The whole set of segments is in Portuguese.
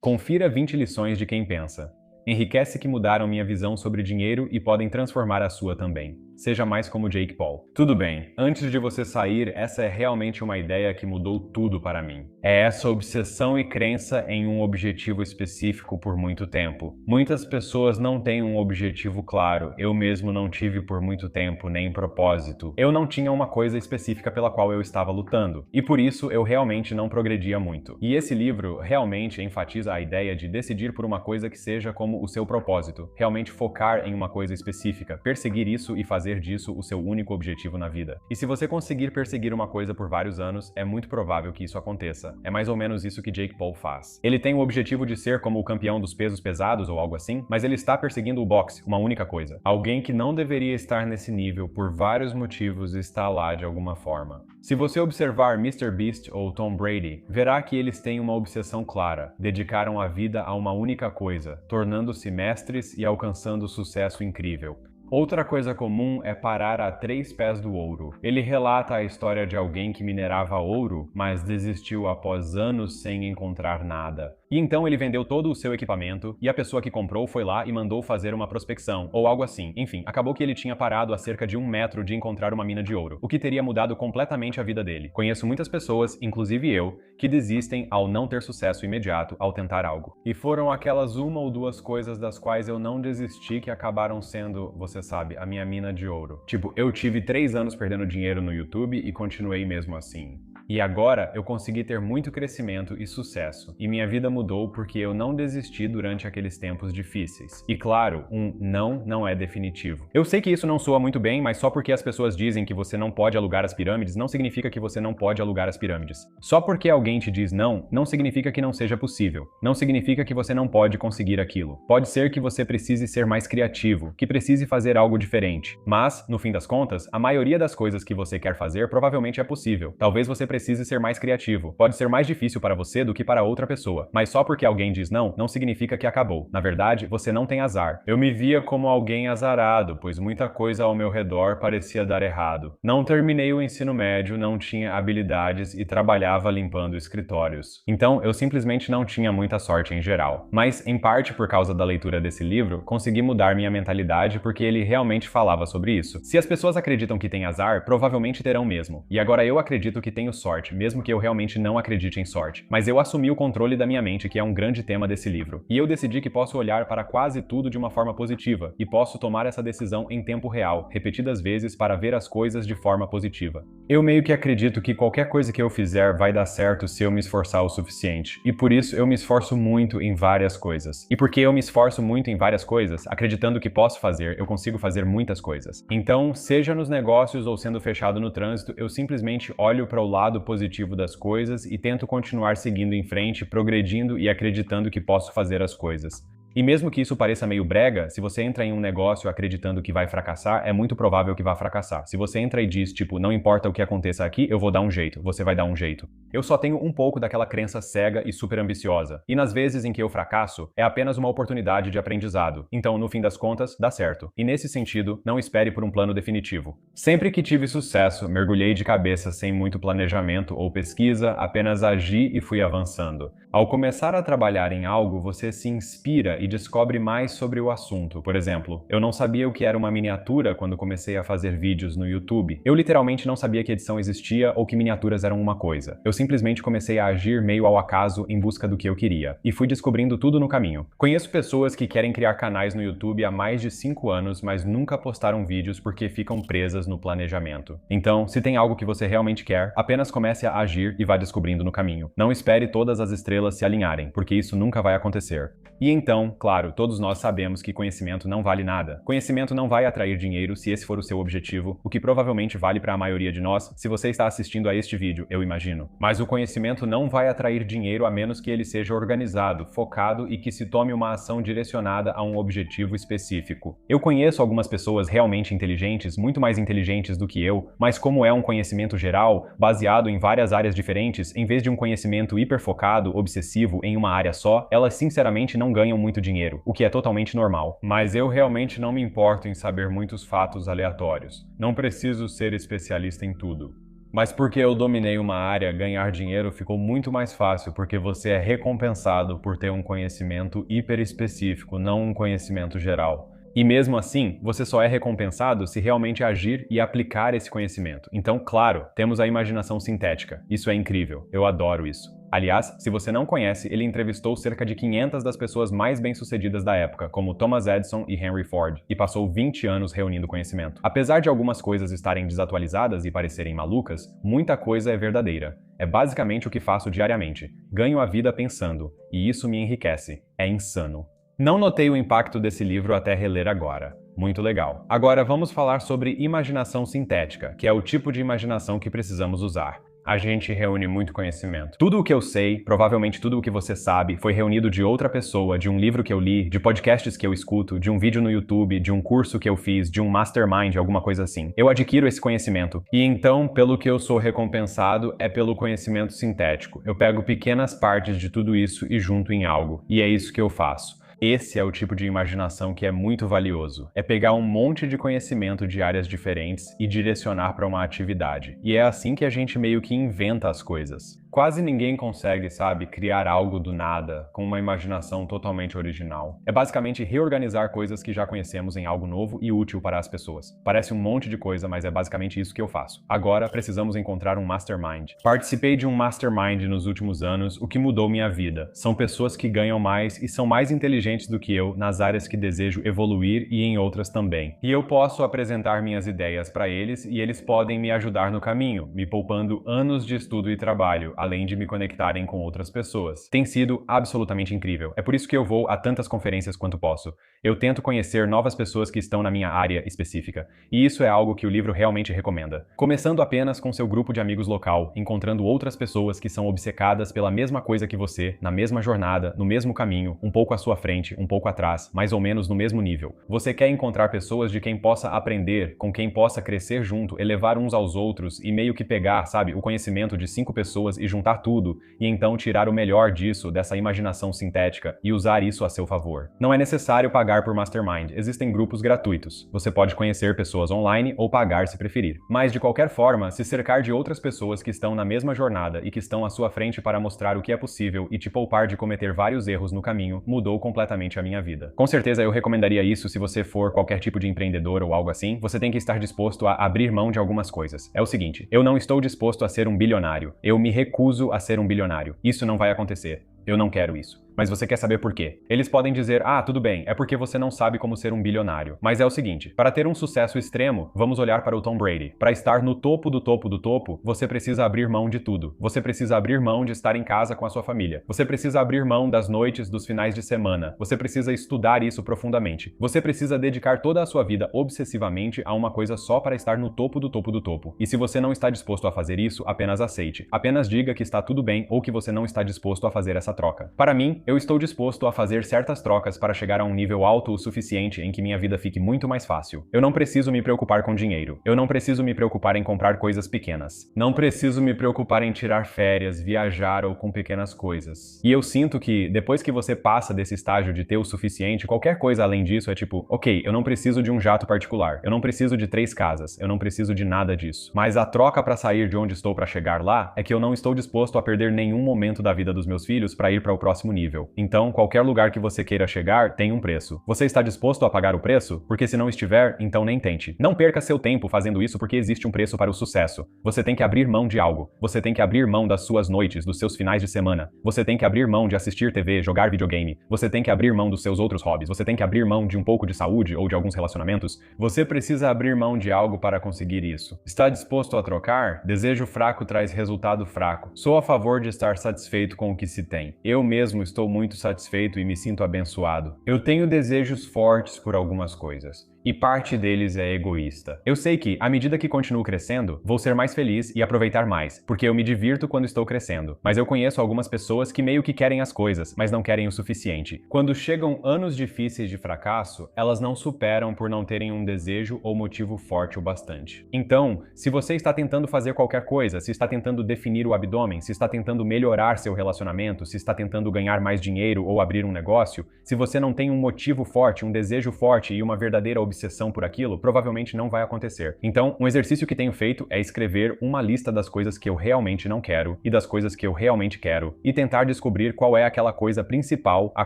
Confira 20 lições de quem pensa. Enriquece que mudaram minha visão sobre dinheiro e podem transformar a sua também. Seja mais como Jake Paul. Tudo bem, antes de você sair, essa é realmente uma ideia que mudou tudo para mim. É essa obsessão e crença em um objetivo específico por muito tempo. Muitas pessoas não têm um objetivo claro, eu mesmo não tive por muito tempo nem propósito. Eu não tinha uma coisa específica pela qual eu estava lutando, e por isso eu realmente não progredia muito. E esse livro realmente enfatiza a ideia de decidir por uma coisa que seja como o seu propósito, realmente focar em uma coisa específica, perseguir isso e fazer disso o seu único objetivo na vida. E se você conseguir perseguir uma coisa por vários anos, é muito provável que isso aconteça. É mais ou menos isso que Jake Paul faz. Ele tem o objetivo de ser como o campeão dos pesos pesados ou algo assim, mas ele está perseguindo o boxe, uma única coisa. Alguém que não deveria estar nesse nível por vários motivos está lá de alguma forma. Se você observar Mr. Beast ou Tom Brady, verá que eles têm uma obsessão clara, dedicaram a vida a uma única coisa, tornando-se mestres e alcançando sucesso incrível. Outra coisa comum é parar a 3 pés do ouro. Ele relata a história de alguém que minerava ouro, mas desistiu após anos sem encontrar nada. E então ele vendeu todo o seu equipamento, e a pessoa que comprou foi lá e mandou fazer uma prospecção, ou algo assim. Enfim, acabou que ele tinha parado a cerca de 1 metro de encontrar uma mina de ouro, o que teria mudado completamente a vida dele. Conheço muitas pessoas, inclusive eu, que desistem ao não ter sucesso imediato ao tentar algo. E foram aquelas 1 ou 2 coisas das quais eu não desisti que acabaram sendo, você sabe, a minha mina de ouro. Tipo, eu tive 3 anos perdendo dinheiro no YouTube e continuei mesmo assim. E agora eu consegui ter muito crescimento e sucesso, e minha vida mudou porque eu não desisti durante aqueles tempos difíceis. E claro, um não é definitivo. Eu sei que isso não soa muito bem, mas só porque as pessoas dizem que você não pode alugar as pirâmides, não significa que você não pode alugar as pirâmides. Só porque alguém te diz não significa que não seja possível. Não significa que você não pode conseguir aquilo. Pode ser que você precise ser mais criativo, que precise fazer algo diferente. Mas, no fim das contas, a maioria das coisas que você quer fazer provavelmente é possível. Talvez você precise ser mais criativo. Pode ser mais difícil para você do que para outra pessoa. Mas só porque alguém diz não significa que acabou. Na verdade, você não tem azar. Eu me via como alguém azarado, pois muita coisa ao meu redor parecia dar errado. Não terminei o ensino médio, não tinha habilidades e trabalhava limpando escritórios. Então, eu simplesmente não tinha muita sorte em geral. Mas, em parte por causa da leitura desse livro, consegui mudar minha mentalidade porque ele realmente falava sobre isso. Se as pessoas acreditam que têm azar, provavelmente terão mesmo. E agora eu acredito que tenho sorte, mesmo que eu realmente não acredite em sorte. Mas eu assumi o controle da minha mente, que é um grande tema desse livro. E eu decidi que posso olhar para quase tudo de uma forma positiva, e posso tomar essa decisão em tempo real, repetidas vezes para ver as coisas de forma positiva. Eu meio que acredito que qualquer coisa que eu fizer vai dar certo se eu me esforçar o suficiente. E por isso eu me esforço muito em várias coisas. E porque eu me esforço muito em várias coisas, acreditando que posso fazer, eu consigo fazer muitas coisas. Então, seja nos negócios ou sendo fechado no trânsito, eu simplesmente olho para o lado positivo das coisas e tento continuar seguindo em frente, progredindo e acreditando que posso fazer as coisas. E mesmo que isso pareça meio brega, se você entra em um negócio acreditando que vai fracassar, é muito provável que vá fracassar. Se você entra e diz, tipo, não importa o que aconteça aqui, eu vou dar um jeito, você vai dar um jeito. Eu só tenho um pouco daquela crença cega e super ambiciosa. E nas vezes em que eu fracasso, é apenas uma oportunidade de aprendizado. Então, no fim das contas, dá certo. E nesse sentido, não espere por um plano definitivo. Sempre que tive sucesso, mergulhei de cabeça sem muito planejamento ou pesquisa, apenas agi e fui avançando. Ao começar a trabalhar em algo, você se inspira e descobre mais sobre o assunto. Por exemplo, eu não sabia o que era uma miniatura quando comecei a fazer vídeos no YouTube. Eu literalmente não sabia que edição existia ou que miniaturas eram uma coisa. Eu simplesmente comecei a agir meio ao acaso em busca do que eu queria. E fui descobrindo tudo no caminho. Conheço pessoas que querem criar canais no YouTube há mais de 5 anos, mas nunca postaram vídeos porque ficam presas no planejamento. Então, se tem algo que você realmente quer, apenas comece a agir e vá descobrindo no caminho. Não espere todas as estrelas se alinharem, porque isso nunca vai acontecer. E então, claro, todos nós sabemos que conhecimento não vale nada. Conhecimento não vai atrair dinheiro se esse for o seu objetivo, o que provavelmente vale para a maioria de nós, se você está assistindo a este vídeo, eu imagino. Mas o conhecimento não vai atrair dinheiro a menos que ele seja organizado, focado e que se tome uma ação direcionada a um objetivo específico. Eu conheço algumas pessoas realmente inteligentes, muito mais inteligentes do que eu, mas como é um conhecimento geral, baseado em várias áreas diferentes, em vez de um conhecimento hiperfocado, obsessivo em uma área só, elas sinceramente não ganham muito dinheiro, o que é totalmente normal. Mas eu realmente não me importo em saber muitos fatos aleatórios. Não preciso ser especialista em tudo. Mas porque eu dominei uma área, ganhar dinheiro ficou muito mais fácil, porque você é recompensado por ter um conhecimento hiper específico, não um conhecimento geral. E mesmo assim, você só é recompensado se realmente agir e aplicar esse conhecimento. Então, claro, temos a imaginação sintética. Isso é incrível. Eu adoro isso. Aliás, se você não conhece, ele entrevistou cerca de 500 das pessoas mais bem-sucedidas da época, como Thomas Edison e Henry Ford, e passou 20 anos reunindo conhecimento. Apesar de algumas coisas estarem desatualizadas e parecerem malucas, muita coisa é verdadeira. É basicamente o que faço diariamente. Ganho a vida pensando, e isso me enriquece. É insano. Não notei o impacto desse livro até reler agora. Muito legal. Agora vamos falar sobre imaginação sintética, que é o tipo de imaginação que precisamos usar. A gente reúne muito conhecimento. Tudo o que eu sei, provavelmente tudo o que você sabe, foi reunido de outra pessoa, de um livro que eu li, de podcasts que eu escuto, de um vídeo no YouTube, de um curso que eu fiz, de um mastermind, alguma coisa assim. Eu adquiro esse conhecimento. E então, pelo que eu sou recompensado, é pelo conhecimento sintético. Eu pego pequenas partes de tudo isso e junto em algo. E é isso que eu faço. Esse é o tipo de imaginação que é muito valioso. É pegar um monte de conhecimento de áreas diferentes e direcionar para uma atividade. E é assim que a gente meio que inventa as coisas. Quase ninguém consegue, sabe, criar algo do nada, com uma imaginação totalmente original. É basicamente reorganizar coisas que já conhecemos em algo novo e útil para as pessoas. Parece um monte de coisa, mas é basicamente isso que eu faço. Agora, precisamos encontrar um mastermind. Participei de um mastermind nos últimos anos, o que mudou minha vida. São pessoas que ganham mais e são mais inteligentes do que eu nas áreas que desejo evoluir e em outras também. E eu posso apresentar minhas ideias para eles e eles podem me ajudar no caminho, me poupando anos de estudo e trabalho, além de me conectarem com outras pessoas. Tem sido absolutamente incrível. É por isso que eu vou a tantas conferências quanto posso. Eu tento conhecer novas pessoas que estão na minha área específica, e isso é algo que o livro realmente recomenda. Começando apenas com seu grupo de amigos local, encontrando outras pessoas que são obcecadas pela mesma coisa que você, na mesma jornada, no mesmo caminho, um pouco à sua frente, um pouco atrás, mais ou menos no mesmo nível. Você quer encontrar pessoas de quem possa aprender, com quem possa crescer junto, elevar uns aos outros e meio que pegar, sabe, o conhecimento de 5 pessoas e juntar tudo, e então tirar o melhor disso, dessa imaginação sintética, e usar isso a seu favor. Não é necessário pagar por Mastermind, existem grupos gratuitos. Você pode conhecer pessoas online ou pagar se preferir. Mas de qualquer forma, se cercar de outras pessoas que estão na mesma jornada e que estão à sua frente para mostrar o que é possível e te poupar de cometer vários erros no caminho, mudou completamente a minha vida. Com certeza eu recomendaria isso se você for qualquer tipo de empreendedor ou algo assim. Você tem que estar disposto a abrir mão de algumas coisas. É o seguinte, eu não estou disposto a ser um bilionário. Eu me recuso a ser um bilionário. Isso não vai acontecer. Eu não quero isso. Mas você quer saber por quê? Eles podem dizer, tudo bem, é porque você não sabe como ser um bilionário. Mas é o seguinte, para ter um sucesso extremo, vamos olhar para o Tom Brady. Para estar no topo do topo do topo, você precisa abrir mão de tudo. Você precisa abrir mão de estar em casa com a sua família. Você precisa abrir mão das noites, dos finais de semana. Você precisa estudar isso profundamente. Você precisa dedicar toda a sua vida obsessivamente a uma coisa só para estar no topo do topo do topo. E se você não está disposto a fazer isso, apenas aceite. Apenas diga que está tudo bem ou que você não está disposto a fazer essa troca. Para mim, eu estou disposto a fazer certas trocas para chegar a um nível alto o suficiente em que minha vida fique muito mais fácil. Eu não preciso me preocupar com dinheiro. Eu não preciso me preocupar em comprar coisas pequenas. Não preciso me preocupar em tirar férias, viajar ou com pequenas coisas. E eu sinto que, depois que você passa desse estágio de ter o suficiente, qualquer coisa além disso é tipo, ok, eu não preciso de um jato particular. Eu não preciso de 3 casas. Eu não preciso de nada disso. Mas a troca para sair de onde estou para chegar lá é que eu não estou disposto a perder nenhum momento da vida dos meus filhos para ir para o próximo nível. Então, qualquer lugar que você queira chegar tem um preço. Você está disposto a pagar o preço? Porque se não estiver, então nem tente. Não perca seu tempo fazendo isso porque existe um preço para o sucesso. Você tem que abrir mão de algo. Você tem que abrir mão das suas noites, dos seus finais de semana. Você tem que abrir mão de assistir TV, jogar videogame. Você tem que abrir mão dos seus outros hobbies. Você tem que abrir mão de um pouco de saúde ou de alguns relacionamentos. Você precisa abrir mão de algo para conseguir isso. Está disposto a trocar? Desejo fraco traz resultado fraco. Sou a favor de estar satisfeito com o que se tem. Eu mesmo estou muito satisfeito e me sinto abençoado. Eu tenho desejos fortes por algumas coisas. E parte deles é egoísta. Eu sei que, à medida que continuo crescendo, vou ser mais feliz e aproveitar mais, porque eu me divirto quando estou crescendo. Mas eu conheço algumas pessoas que meio que querem as coisas, mas não querem o suficiente. Quando chegam anos difíceis de fracasso, elas não superam por não terem um desejo ou motivo forte o bastante. Então, se você está tentando fazer qualquer coisa, se está tentando definir o abdômen, se está tentando melhorar seu relacionamento, se está tentando ganhar mais dinheiro ou abrir um negócio, se você não tem um motivo forte, um desejo forte e uma verdadeira obsessão por aquilo, provavelmente não vai acontecer. Então, um exercício que tenho feito é escrever uma lista das coisas que eu realmente não quero e das coisas que eu realmente quero e tentar descobrir qual é aquela coisa principal a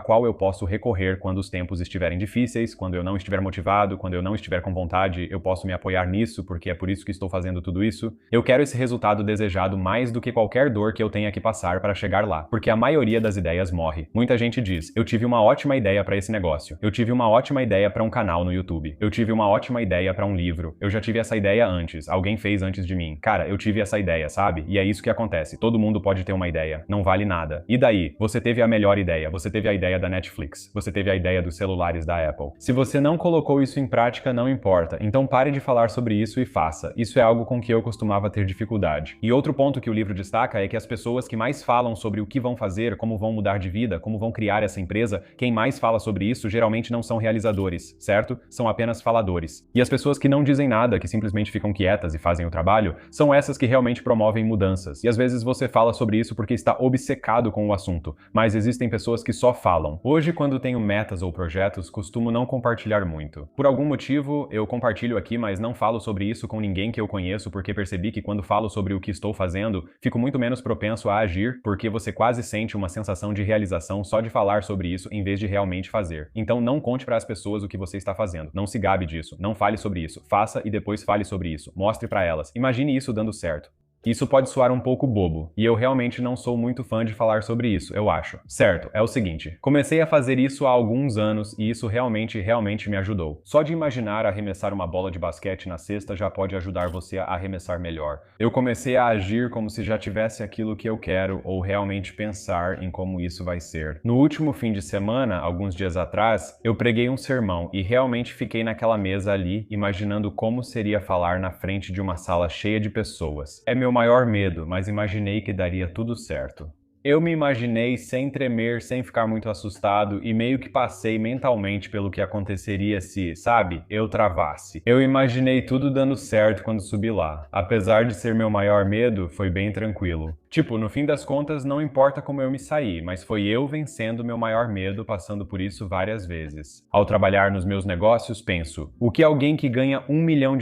qual eu posso recorrer quando os tempos estiverem difíceis, quando eu não estiver motivado, quando eu não estiver com vontade, eu posso me apoiar nisso porque é por isso que estou fazendo tudo isso. Eu quero esse resultado desejado mais do que qualquer dor que eu tenha que passar para chegar lá, porque a maioria das ideias morre. Muita gente diz: eu tive uma ótima ideia para esse negócio, eu tive uma ótima ideia para um canal no YouTube, eu tive uma ótima ideia para um livro, eu já tive essa ideia antes, alguém fez antes de mim. Cara, eu tive essa ideia, sabe? E é isso que acontece. Todo mundo pode ter uma ideia, não vale nada. E daí? Você teve a melhor ideia, você teve a ideia da Netflix, você teve a ideia dos celulares da Apple. Se você não colocou isso em prática, não importa. Então pare de falar sobre isso e faça. Isso é algo com que eu costumava ter dificuldade. E outro ponto que o livro destaca é que as pessoas que mais falam sobre o que vão fazer, como vão mudar de vida, como vão criar essa empresa, quem mais fala sobre isso geralmente não são realizadores, certo? São apenas faladores. E as pessoas que não dizem nada, que simplesmente ficam quietas e fazem o trabalho, são essas que realmente promovem mudanças. E às vezes você fala sobre isso porque está obcecado com o assunto, mas existem pessoas que só falam. Hoje, quando tenho metas ou projetos, costumo não compartilhar muito. Por algum motivo, eu compartilho aqui, mas não falo sobre isso com ninguém que eu conheço, porque percebi que quando falo sobre o que estou fazendo, fico muito menos propenso a agir, porque você quase sente uma sensação de realização só de falar sobre isso em vez de realmente fazer. Então não conte para as pessoas o que você está fazendo. Não se gabe disso. Não fale sobre isso. Faça e depois fale sobre isso. Mostre para elas. Imagine isso dando certo. Isso pode soar um pouco bobo, e eu realmente não sou muito fã de falar sobre isso, eu acho. Certo, é o seguinte, comecei a fazer isso há alguns anos e isso realmente me ajudou. Só de imaginar arremessar uma bola de basquete na cesta já pode ajudar você a arremessar melhor. Eu comecei a agir como se já tivesse aquilo que eu quero ou realmente pensar em como isso vai ser. No último fim de semana, alguns dias atrás, eu preguei um sermão e realmente fiquei naquela mesa ali, imaginando como seria falar na frente de uma sala cheia de pessoas. É meu maior medo, mas imaginei que daria tudo certo. Eu me imaginei sem tremer, sem ficar muito assustado e meio que passei mentalmente pelo que aconteceria se, sabe, eu travasse. Eu imaginei tudo dando certo quando subi lá. Apesar de ser meu maior medo, foi bem tranquilo. Tipo, no fim das contas, não importa como eu me saí, mas foi eu vencendo meu maior medo, passando por isso várias vezes. Ao trabalhar nos meus negócios, penso, o que alguém que ganha $1 milhão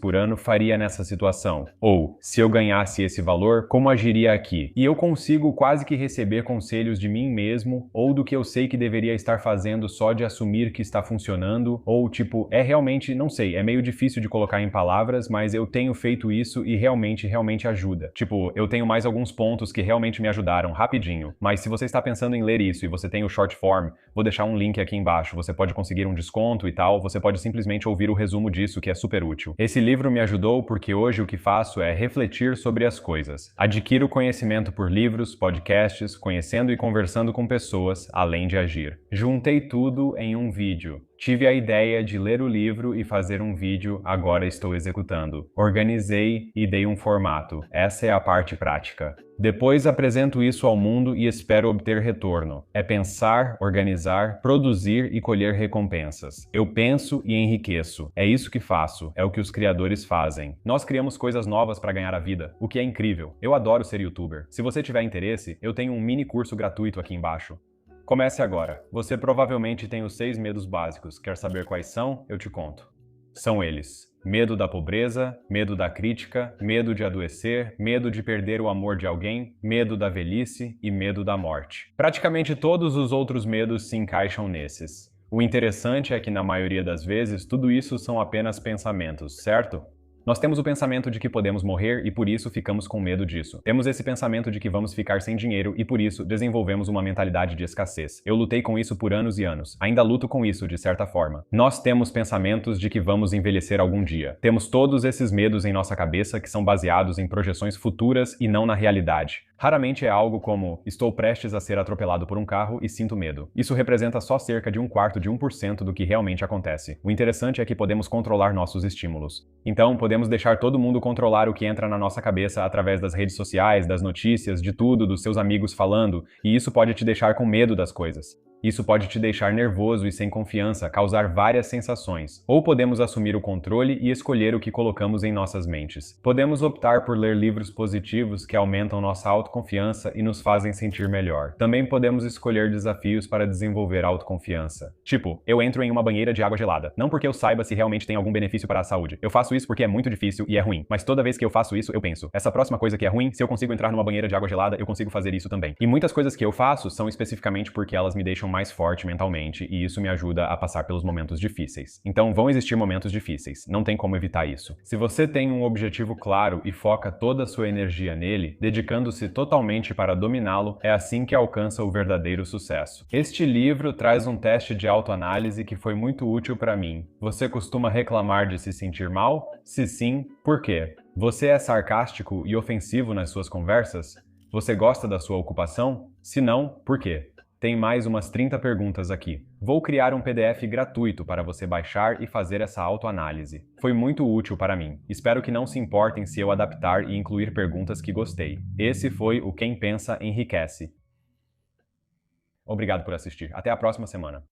por ano faria nessa situação? Ou, se eu ganhasse esse valor, como agiria aqui? E eu consigo quase que receber conselhos de mim mesmo, ou do que eu sei que deveria estar fazendo só de assumir que está funcionando, ou tipo, é realmente, não sei, é meio difícil de colocar em palavras, mas eu tenho feito isso e realmente ajuda. Tipo, eu tenho mais alguns pontos que realmente me ajudaram rapidinho, mas se você está pensando em ler isso e você tem o short form, vou deixar um link aqui embaixo, você pode conseguir um desconto e tal, você pode simplesmente ouvir o resumo disso que é super útil. Esse livro me ajudou porque hoje o que faço é refletir sobre as coisas. Adquiro conhecimento por livros, podcasts, conhecendo e conversando com pessoas, além de agir. Juntei tudo em um vídeo. Tive a ideia de ler o livro e fazer um vídeo, agora estou executando. Organizei e dei um formato. Essa é a parte prática. Depois apresento isso ao mundo e espero obter retorno. É pensar, organizar, produzir e colher recompensas. Eu penso e enriqueço. É isso que faço. É o que os criadores fazem. Nós criamos coisas novas para ganhar a vida, o que é incrível. Eu adoro ser youtuber. Se você tiver interesse, eu tenho um mini curso gratuito aqui embaixo. Comece agora. Você provavelmente tem os 6 medos básicos. Quer saber quais são? Eu te conto. São eles: medo da pobreza, medo da crítica, medo de adoecer, medo de perder o amor de alguém, medo da velhice e medo da morte. Praticamente todos os outros medos se encaixam nesses. O interessante é que, na maioria das vezes, tudo isso são apenas pensamentos, certo? Nós temos o pensamento de que podemos morrer e por isso ficamos com medo disso. Temos esse pensamento de que vamos ficar sem dinheiro e por isso desenvolvemos uma mentalidade de escassez. Eu lutei com isso por anos e anos. Ainda luto com isso de certa forma. Nós temos pensamentos de que vamos envelhecer algum dia. Temos todos esses medos em nossa cabeça que são baseados em projeções futuras e não na realidade. Raramente é algo como, estou prestes a ser atropelado por um carro e sinto medo. Isso representa só cerca de 1/4% do que realmente acontece. O interessante é que podemos controlar nossos estímulos. Então, podemos deixar todo mundo controlar o que entra na nossa cabeça através das redes sociais, das notícias, de tudo, dos seus amigos falando, e isso pode te deixar com medo das coisas. Isso pode te deixar nervoso e sem confiança, causar várias sensações. Ou podemos assumir o controle e escolher o que colocamos em nossas mentes. Podemos optar por ler livros positivos que aumentam nossa autoconfiança e nos fazem sentir melhor. Também podemos escolher desafios para desenvolver autoconfiança. Tipo, eu entro em uma banheira de água gelada. Não porque eu saiba se realmente tem algum benefício para a saúde. Eu faço isso porque é muito difícil e é ruim. Mas toda vez que eu faço isso, eu penso, essa próxima coisa que é ruim, se eu consigo entrar numa banheira de água gelada, eu consigo fazer isso também. E muitas coisas que eu faço são especificamente porque elas me deixam mais forte mentalmente e isso me ajuda a passar pelos momentos difíceis. Então vão existir momentos difíceis, não tem como evitar isso. Se você tem um objetivo claro e foca toda a sua energia nele, dedicando-se totalmente para dominá-lo, é assim que alcança o verdadeiro sucesso. Este livro traz um teste de autoanálise que foi muito útil para mim. Você costuma reclamar de se sentir mal? Se sim, por quê? Você é sarcástico e ofensivo nas suas conversas? Você gosta da sua ocupação? Se não, por quê? Tem mais umas 30 perguntas aqui. Vou criar um PDF gratuito para você baixar e fazer essa autoanálise. Foi muito útil para mim. Espero que não se importem se eu adaptar e incluir perguntas que gostei. Esse foi o Quem Pensa Enriquece. Obrigado por assistir. Até a próxima semana.